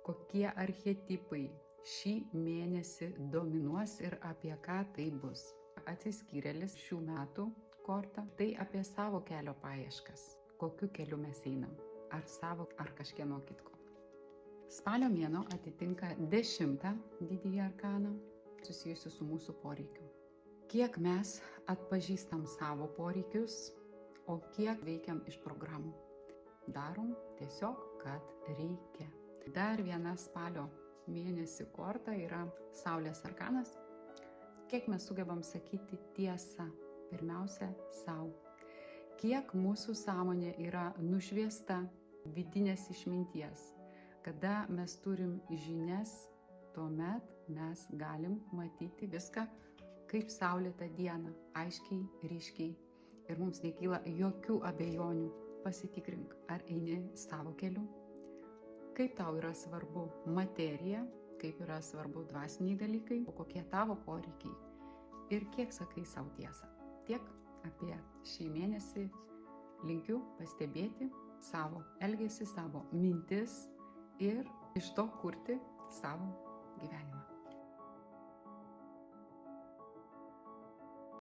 kokie archetipai šį mėnesį dominuos ir apie ką tai bus. Atsiskyrėlis šių metų korta, tai apie savo kelio paieškas. Kokiu keliu mes einam? Ar savo, ar kažkieno kitko. Spalio mėnuo atitinka 10 didįjį arkaną susijusiu su mūsų poreikiu. Kiek mes atpažįstam savo poreikius, o kiek veikiam iš programų. Darom tiesiog, kad reikia. Dar viena spalio mėnesį korta yra Saulės arkanas. Kiek mes sugebam sakyti tiesą, pirmiausia, savo. Kiek mūsų sąmonė yra nušviesta vidinės išminties. Kada mes turim žinias, tuomet mes galim matyti viską kaip saulėtą dieną, aiškiai, ryškiai. Ir mums nekyla jokių abejonių. Pasitikrink, ar eini savo keliu. Kaip tau yra svarbu materija, kaip yra svarbu dvasiniai dalykai, o kokie tavo poreikiai. Ir kiek sakai savo tiesą. Tiek apie šį mėnesį. Linkiu pastebėti savo elgesį, savo mintis ir iš to kurti savo gyvenimą.